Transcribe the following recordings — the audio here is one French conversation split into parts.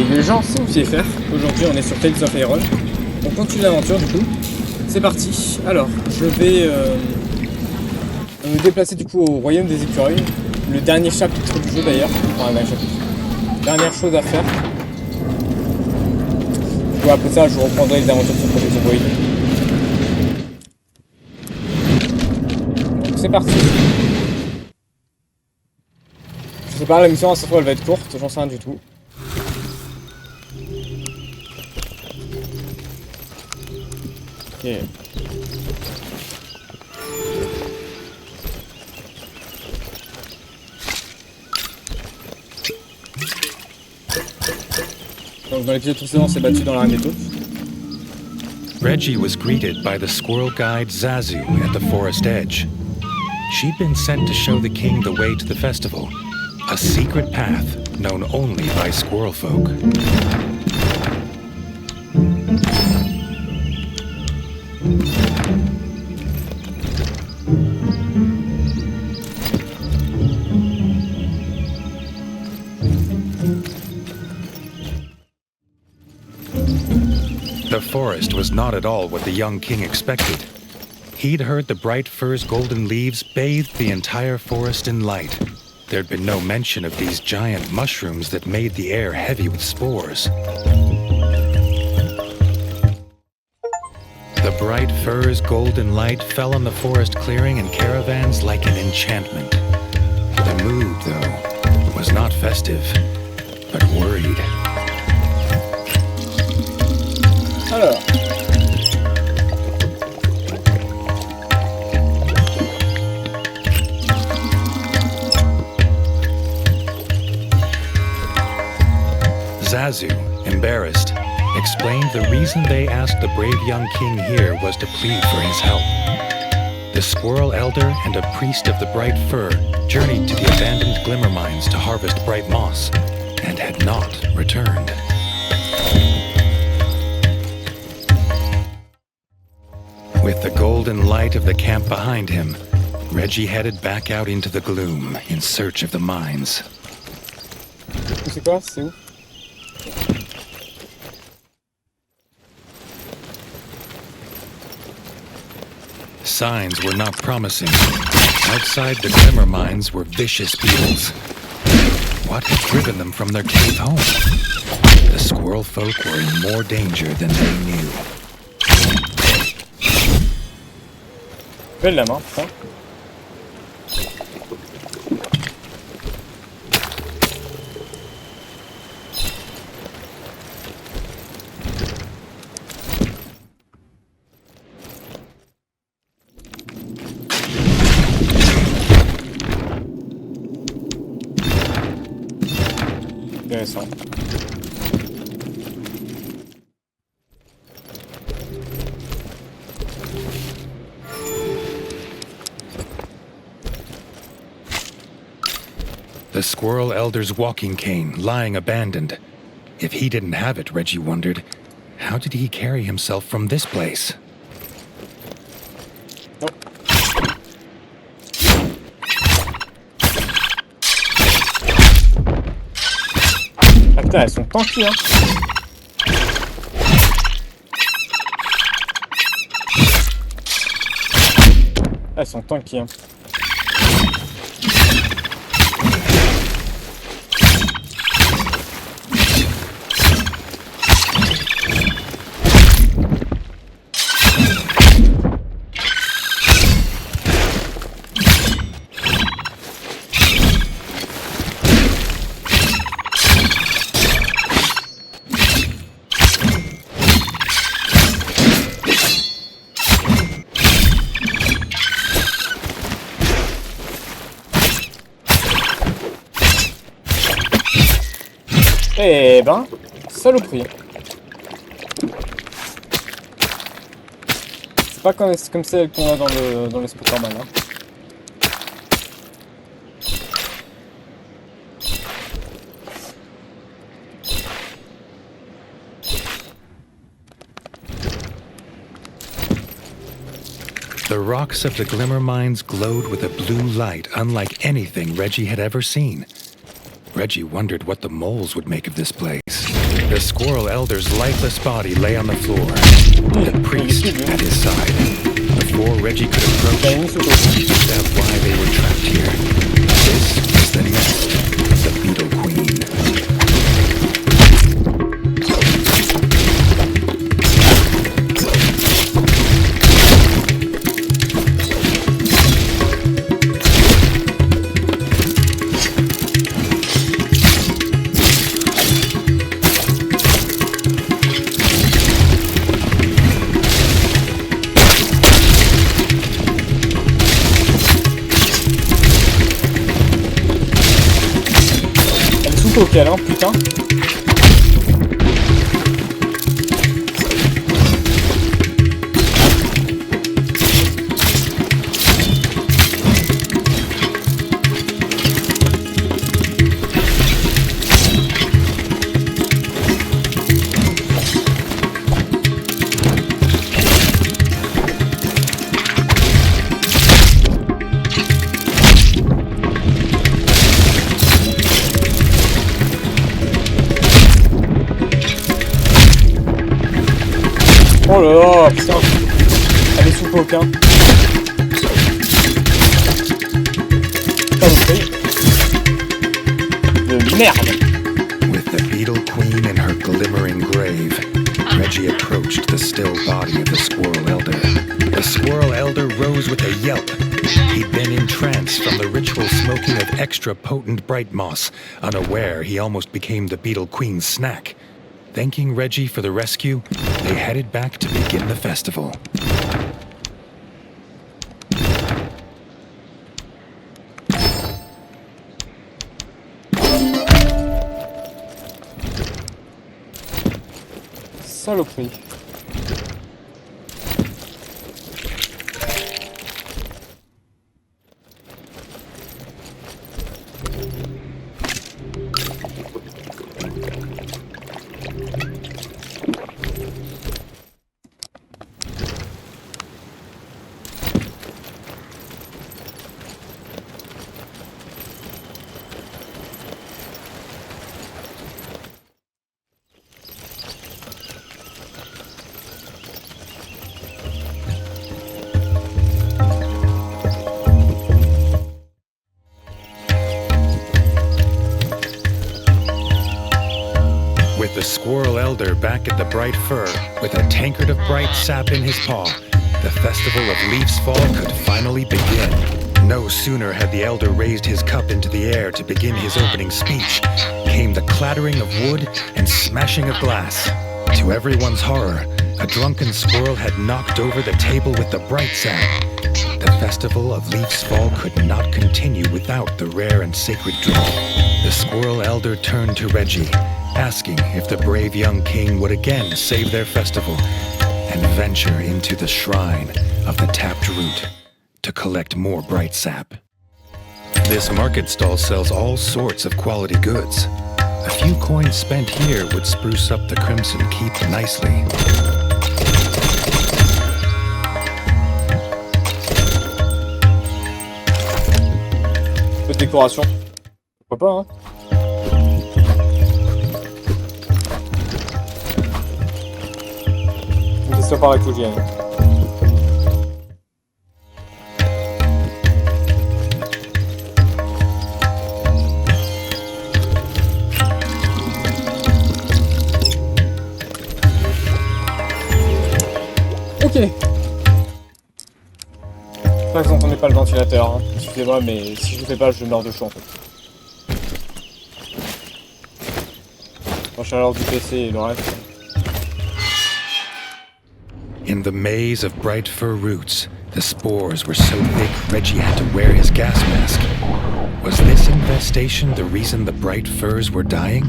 les gens, si vous pouviez faire. Aujourd'hui, on est sur Tales of Iron. On continue l'aventure, du coup. C'est parti. Alors, je vais me déplacer, du coup, au royaume des écureuils. Le dernier chapitre du jeu, d'ailleurs. Enfin, un chapitre. Dernière chose à faire. Du coup, après ça, je vous reprendrai les aventures sur Project Void. Donc, c'est parti. Je sais pas, la mission, à cette fois, elle va être courte. J'en sais rien du tout. Ok. Donc dans l'épisode précédent, on s'est battu dans l'arène des taupes. Reggie was greeted by the squirrel guide Zazu at the forest edge. She'd been sent to show the king the way to the festival, a secret path known only by squirrel folk. The forest was not at all what the young king expected. He'd heard the bright fir's golden leaves bathed the entire forest in light. There'd been no mention of these giant mushrooms that made the air heavy with spores. The bright fir's golden light fell on the forest clearing and caravans like an enchantment. The mood, though, was not festive, but worried. Alors. Zazu, embarrassed, explained the reason they asked the brave young king here was to plead for his help. The squirrel elder and a priest of the bright fir journeyed to the abandoned glimmer mines to harvest bright moss, and had not returned. With the golden light of the camp behind him, Reggie headed back out into the gloom in search of the mines. C'est quoi? C'est où? Signs were not promising. Outside the glimmer mines were vicious beetles. What had driven them from their cave home? The squirrel folk were in more danger than they knew. Belle la main, putain. Intéressant. The squirrel elder's walking cane lying abandoned. If he didn't have it, Reggie wondered, how did he carry himself from this place? Nope. Ah putain, elles sont tanky, hein. Elles sont tanky, hein. Eh ben, saloperie. C'est pas comme celle qu'on a dans le spot normal. Hein. The rocks of the glimmer mines glowed with a blue light unlike anything Reggie had ever seen. Reggie wondered what the moles would make of this place. The squirrel elder's lifeless body lay on the floor, the priest at his side. Before Reggie could approach, he found out why they were trapped here. This was the nest of the Beetle Queen. Ok, alors, putain. Oh là là, putain. Elle est sous poke, hein. Putain, de merde. With the Beetle Queen in her glimmering grave, Reggie approached the still body of the Squirrel Elder. The Squirrel Elder rose with a yelp. He'd been in trance from the ritual smoking of extra potent bright moss. Unaware, he almost became the Beetle Queen's snack. Thanking Reggie for the rescue, they headed back to begin the festival. Saloperie. With the Squirrel Elder back at the Bright Fir, with a tankard of bright sap in his paw, the festival of Leaf's Fall could finally begin. No sooner had the Elder raised his cup into the air to begin his opening speech, came the clattering of wood and smashing of glass. To everyone's horror, a drunken squirrel had knocked over the table with the bright sap. The festival of Leaf's Fall could not continue without the rare and sacred drink. The Squirrel Elder turned to Reggie, asking if the brave young king would again save their festival and venture into the shrine of the tapped root to collect more bright sap. This market stall sells all sorts of quality goods. A few coins spent here would spruce up the Crimson Keep nicely. Peu de décoration. Pourquoi pas, hein. Ça paraît tout bien. Ok. Pas que vous n'entendez pas le ventilateur, hein. Excusez-moi, mais si je le fais pas, je meurs de chaud en fait. La chaleur du PC et le reste. In the maze of bright fir roots, the spores were so thick Reggie had to wear his gas mask. Was this infestation the reason the bright firs were dying?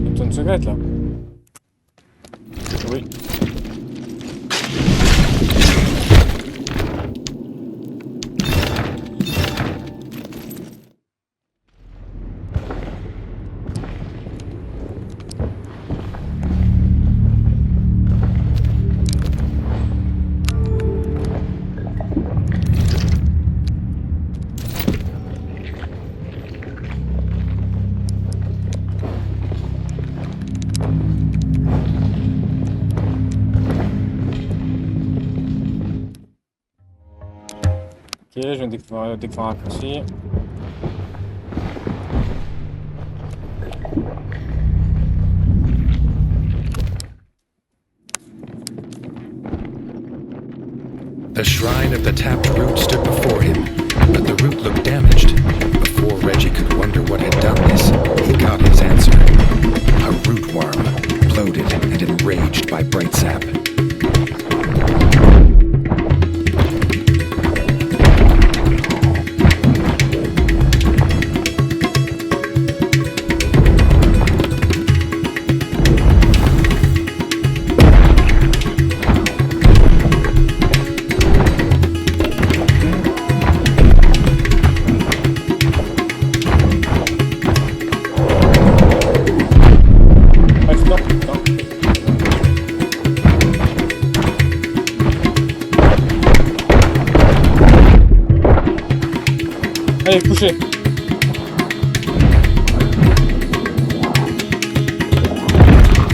Une zone secrète là. Oui. je viens de découvrir un raccourci. The shrine of the tapped root stood before him, but the root looked damaged. Before Reggie could wonder what had done this, he got his answer. A root worm, bloated and enraged by bright sap. Allez, couchez.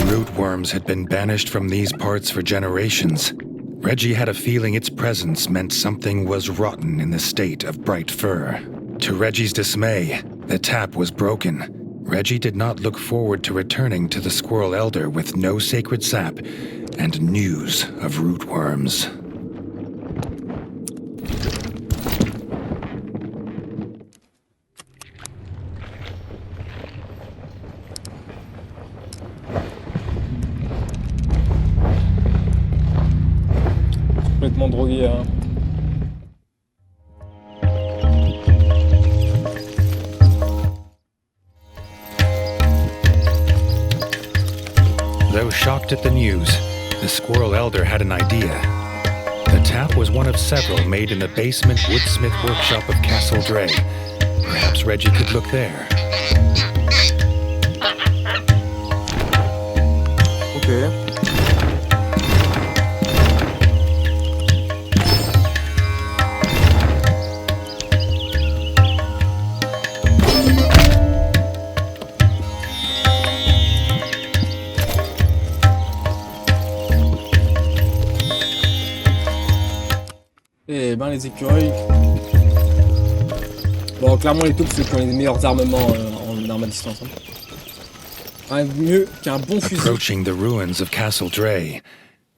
Rootworms had been banished from these parts for generations. Reggie had a feeling its presence meant something was rotten in the state of bright fur. To Reggie's dismay, the tap was broken. Reggie did not look forward to returning to the Squirrel Elder with no sacred sap and news of rootworms. Complètement drogué, hein. Though shocked at the news, the Squirrel Elder had an idea. The tap was one of several made in the basement woodsmith workshop of Castle Dre. Perhaps Reggie could look there. Ok. Eh ben les écureuils. Bon, clairement les taupes, c'est qui ont les meilleurs armements en armes à distance. Hein. Rien de mieux qu'un bon fusil. Approaching the ruins of Castle Dre,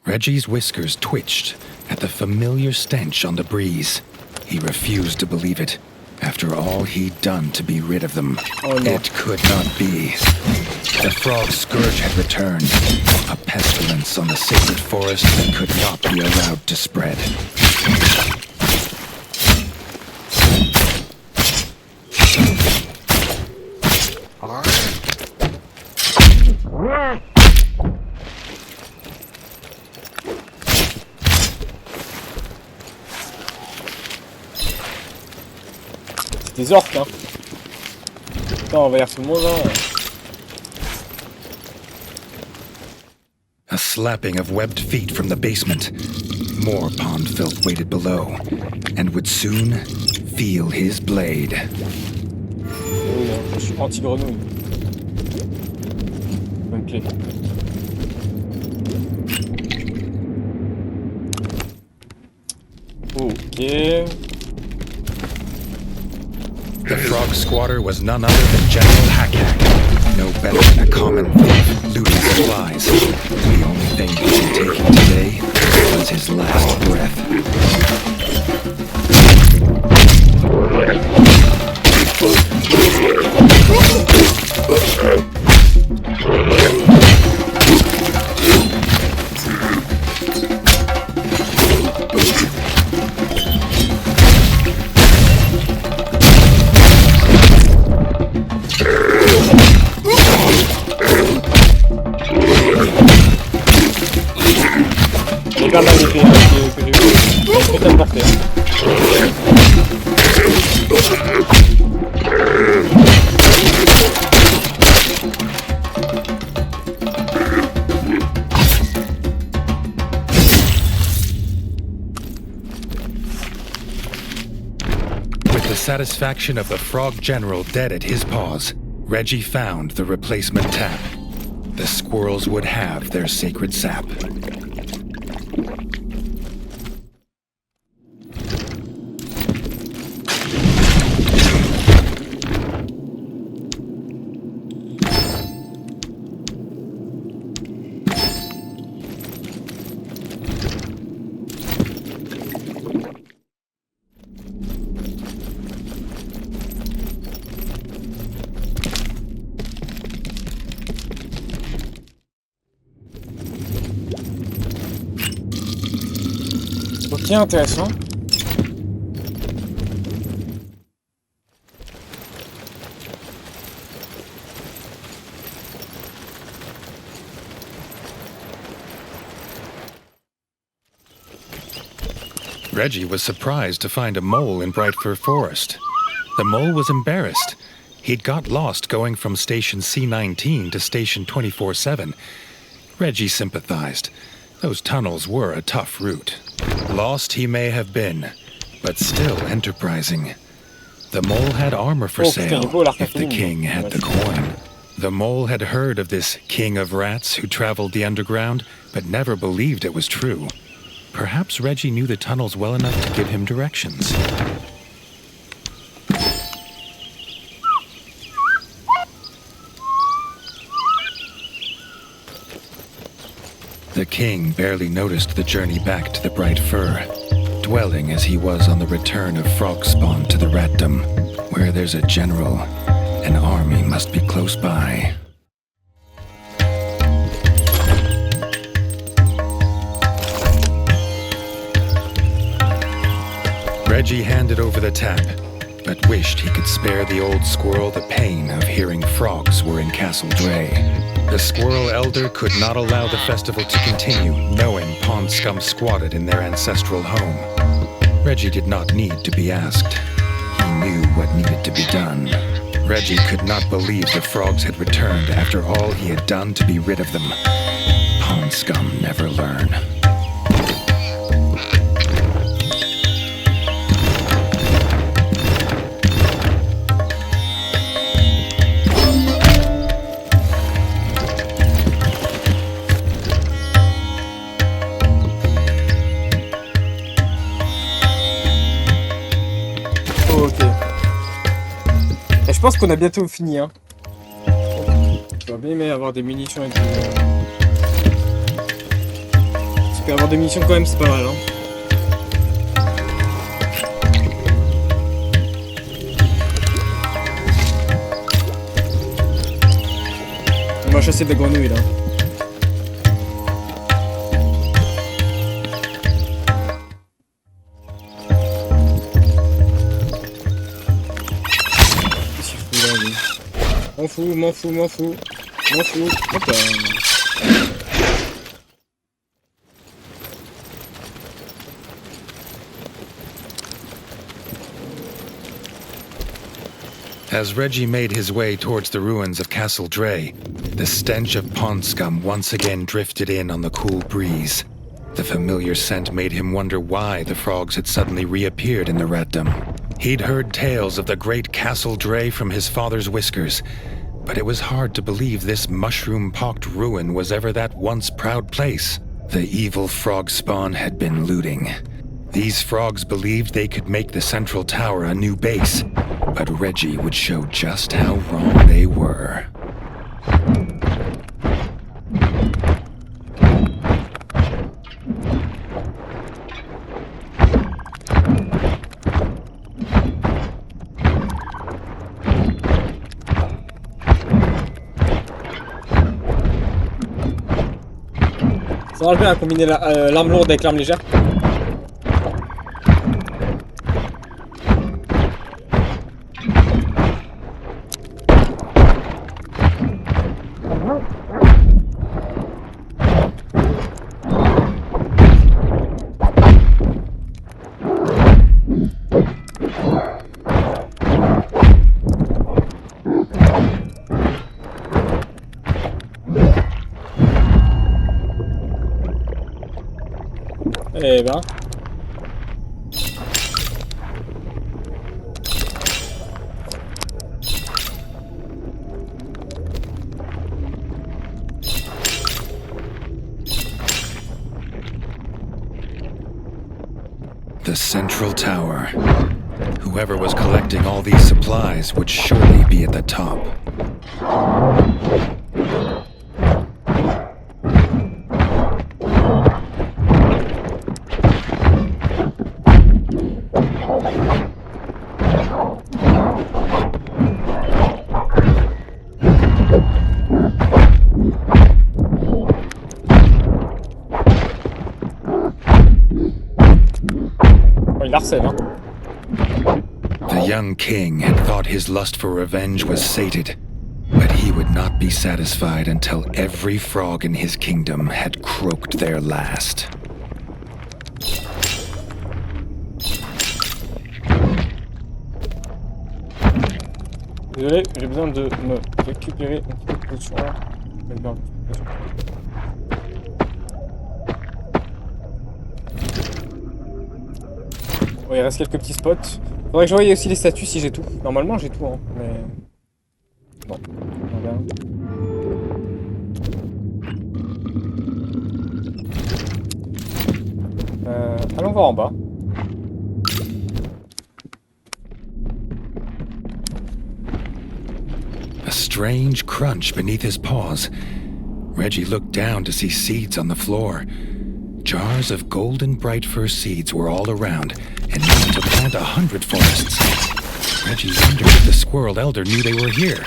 Reggie's whiskers twitched at the familiar stench on the breeze. He refused to believe it. After all he'd done to be rid of them, it could not be. The frog scourge had returned, a pestilence on the sacred forest that could not be allowed to spread. C'est des orques, hein. Putain, on va y tout le monde, hein. A slapping of webbed feet from the basement. More pond filth waited below, and would soon feel his blade. Oui, je suis anti-grenouille. Bonne clé. Ok. The frog squatter was none other than General Hack-Hack. No better than a common thief looting supplies. The only thing he had taken today was his last breath. J'ai pas mal d'effets que j'ai vu. Je peux t'apporter. With the satisfaction of the Frog General dead at his paws, Reggie found the replacement tap. The squirrels would have their sacred sap. Ok, intéressant. Reggie was surprised to find a mole in Bright Fir Forest. The mole was embarrassed. He'd got lost going from station C-19 to station 24/7. Reggie sympathized. Those tunnels were a tough route. Lost he may have been, but still enterprising. The mole had armor for sale if the king had the coin. The mole had heard of this king of rats who traveled the underground, but never believed it was true. Perhaps Reggie knew the tunnels well enough to give him directions. The king barely noticed the journey back to the Bright Fir, dwelling as he was on the return of frog spawn to the ratdom. Where there's a general, an army must be close by. Reggie handed over the tap, but wished he could spare the old squirrel the pain of hearing frogs were in Castle Dray. The squirrel elder could not allow the festival to continue, knowing pond scum squatted in their ancestral home. Reggie did not need to be asked. He knew what needed to be done. Reggie could not believe the frogs had returned after all he had done to be rid of them. Pond scum never learn. Je pense qu'on a bientôt fini. Hein. J'aurais bien aimé avoir des munitions et tout. Si tu peux avoir des munitions quand même, c'est pas mal. Hein. On va chasser des grenouilles là. M'en fous. Hop là. As Reggie made his way towards the ruins of Castle Dray, the stench of pond scum once again drifted in on the cool breeze. The familiar scent made him wonder why the frogs had suddenly reappeared in the ratdom. He'd heard tales of the great Castle Dray from his father's whiskers, but it was hard to believe this mushroom-pocked ruin was ever that once proud place. The evil frog spawn had been looting. These frogs believed they could make the central tower a new base, but Reggie would show just how wrong they were. Ça marche bien à combiner l'arme lourde avec l'arme légère. Eh ben. The central tower. Whoever was collecting all these supplies would surely be at the top. harcèle, hein. The young king had thought his lust for revenge was sated, but he would not be satisfied until every frog in his kingdom had croaked their last. Désolé, j'ai besoin de me récupérer un petit peu de potion là. Ouais, il reste quelques petits spots. Faudrait que je voie aussi les statues si j'ai tout. Normalement j'ai tout, hein, mais... Bon, voilà. Allons voir en bas. A strange crunch beneath his paws. Reggie looked down to see seeds on the floor. Jars of golden bright fir seeds were all around, and enough to plant 100 forests. Reggie wondered if the squirrel elder knew they were here.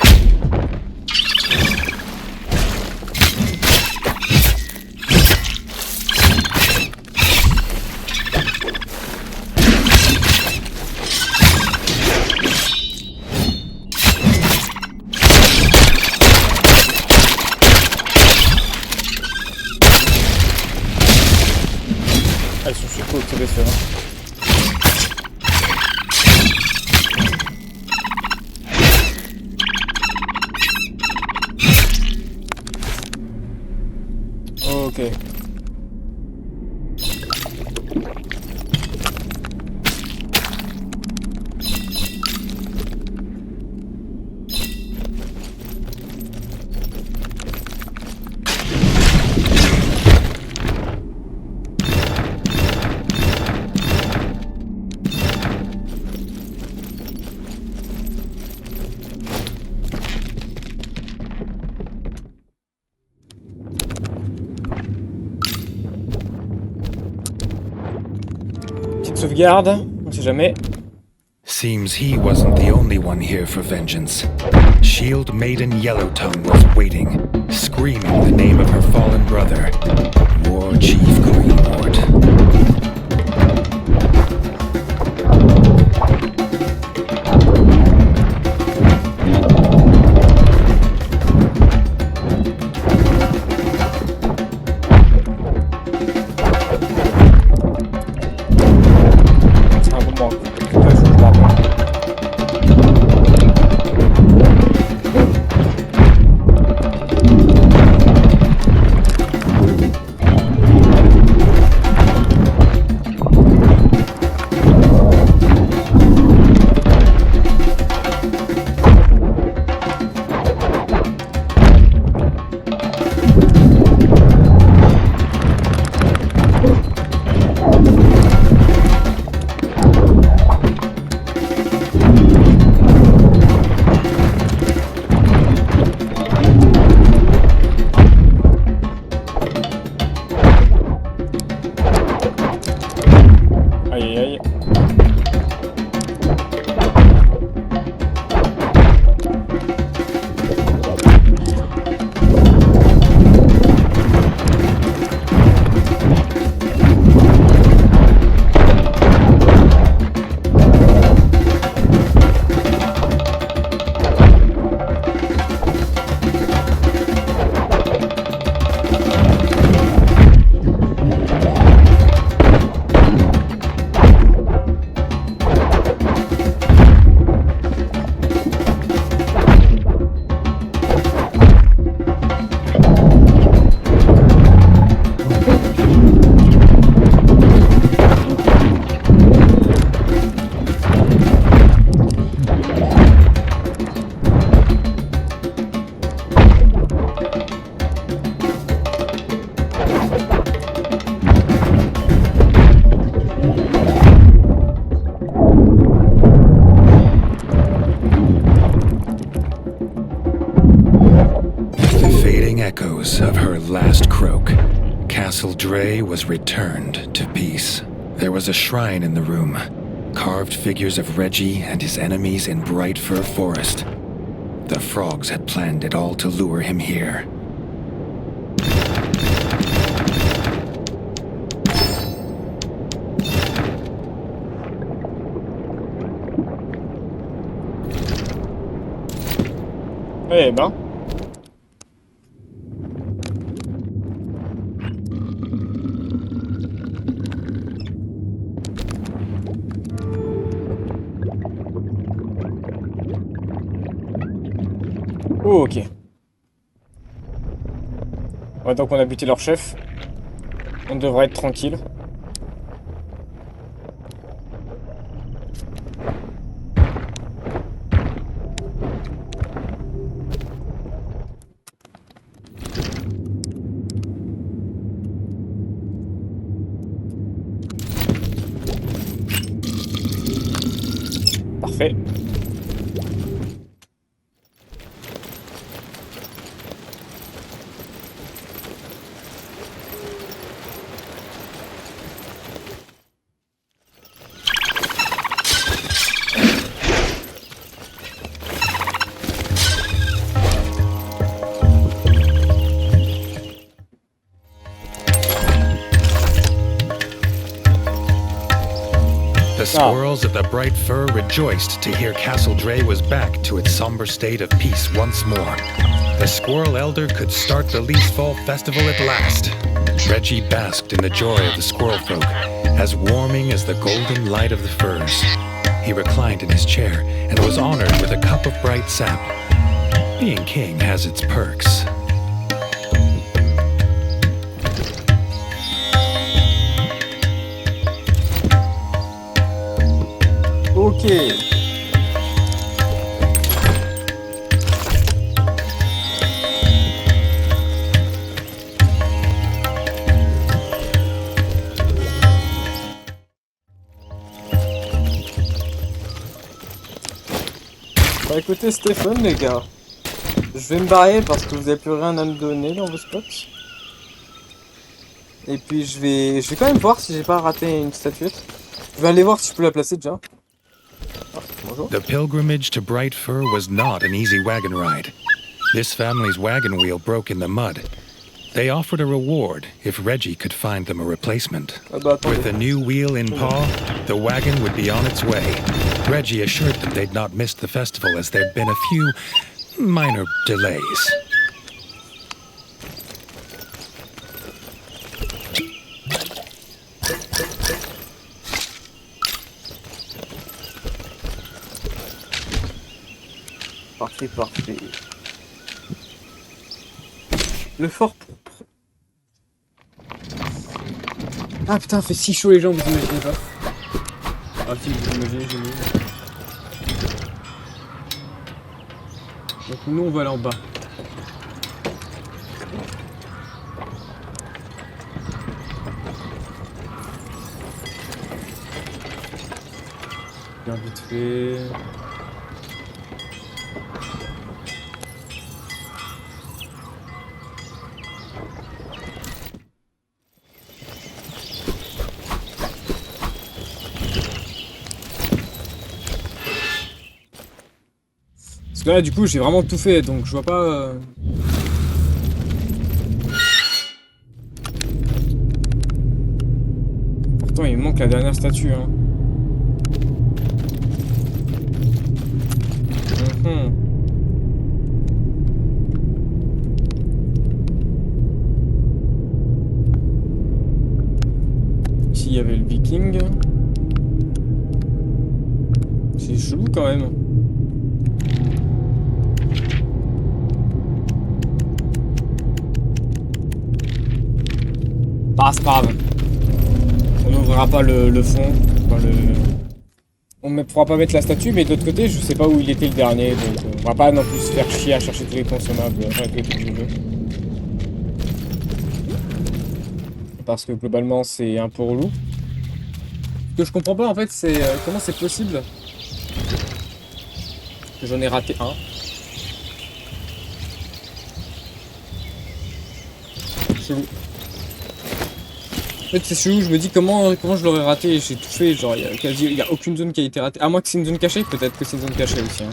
Elles sont super cool, ces bestioles, hein. Ok. Petite sauvegarde, on sait jamais. Seems he wasn't the only one here for vengeance. Shield Maiden Yellowtongue was waiting, screaming the name of her fallen brother, War Chief Greenwort. Un moment. Ouais, faut que je me rappelle. Aïe aïe aïe. Echoes of her last croak. Castle Dre was returned to peace. There was a shrine in the room, carved figures of Reggie and his enemies in Bright Fir Forest. The frogs had planned it all to lure him here. Eh ben. Oh, ok. Ouais, donc on a buté leur chef. On devrait être tranquille. Parfait. The squirrels of the Bright Fir rejoiced to hear Castle Dray was back to its somber state of peace once more. The Squirrel Elder could start the Leaf Fall Festival at last. Reggie basked in the joy of the squirrel folk, as warming as the golden light of the firs. He reclined in his chair and was honored with a cup of bright sap. Being king has its perks. Ok. Bah écoutez Stéphane les gars, je vais me barrer parce que vous avez plus rien à me donner dans vos spots. Et puis je vais quand même voir si j'ai pas raté une statuette. Je vais aller voir si je peux la placer déjà. Ah, bonjour. The pilgrimage to Bright Fir was not an easy wagon ride. This family's wagon wheel broke in the mud. They offered a reward if Reggie could find them a replacement. Ah bah attendez. With a new wheel in paw, the wagon would be on its way. Reggie assured them they'd not missed the festival as there'd been a few minor delays. Parfait, parfait. Le fort propre. Ah putain, fait si chaud les gens, vous imaginez pas. Ah si, vous imaginez, j'ai mis. Donc nous on va aller en bas. Bien vite fait. Parce que là du coup j'ai vraiment tout fait donc je vois pas... Pourtant il me manque la dernière statue hein. Ici il y avait le viking. C'est chelou quand même. Ah, c'est pas grave. On n'ouvrira pas le fond. Enfin, on ne pourra pas mettre la statue, mais de l'autre côté, je sais pas où il était le dernier. Donc on va pas non plus se faire chier à chercher tous les consommables enfin, tous les trucs du jeu. Parce que globalement, c'est un peu relou. Ce que je comprends pas en fait, c'est comment c'est possible que j'en ai raté un. Chelou. En fait, c'est chelou, je me dis comment je l'aurais raté, j'ai tout fait, genre il y a aucune zone qui a été ratée. À moins que c'est une zone cachée, peut-être que c'est une zone cachée aussi. Hein.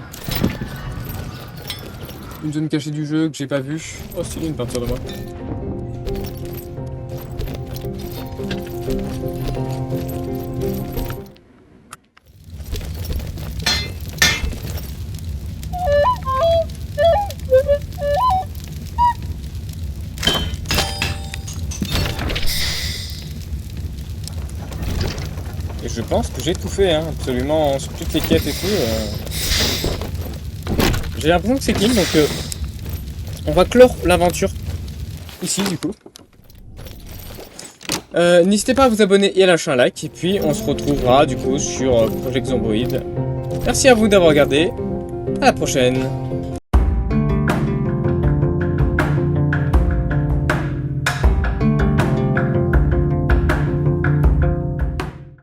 Une zone cachée du jeu que j'ai pas vue. Oh, stylé, une peinture de moi. je pense que j'ai tout fait, hein, absolument, sur toutes les quêtes et tout. J'ai l'impression que c'est clean, donc on va clore l'aventure ici, du coup. N'hésitez pas à vous abonner et à lâcher un like, et puis on se retrouvera, du coup, sur Project Zomboid. Merci à vous d'avoir regardé, à la prochaine.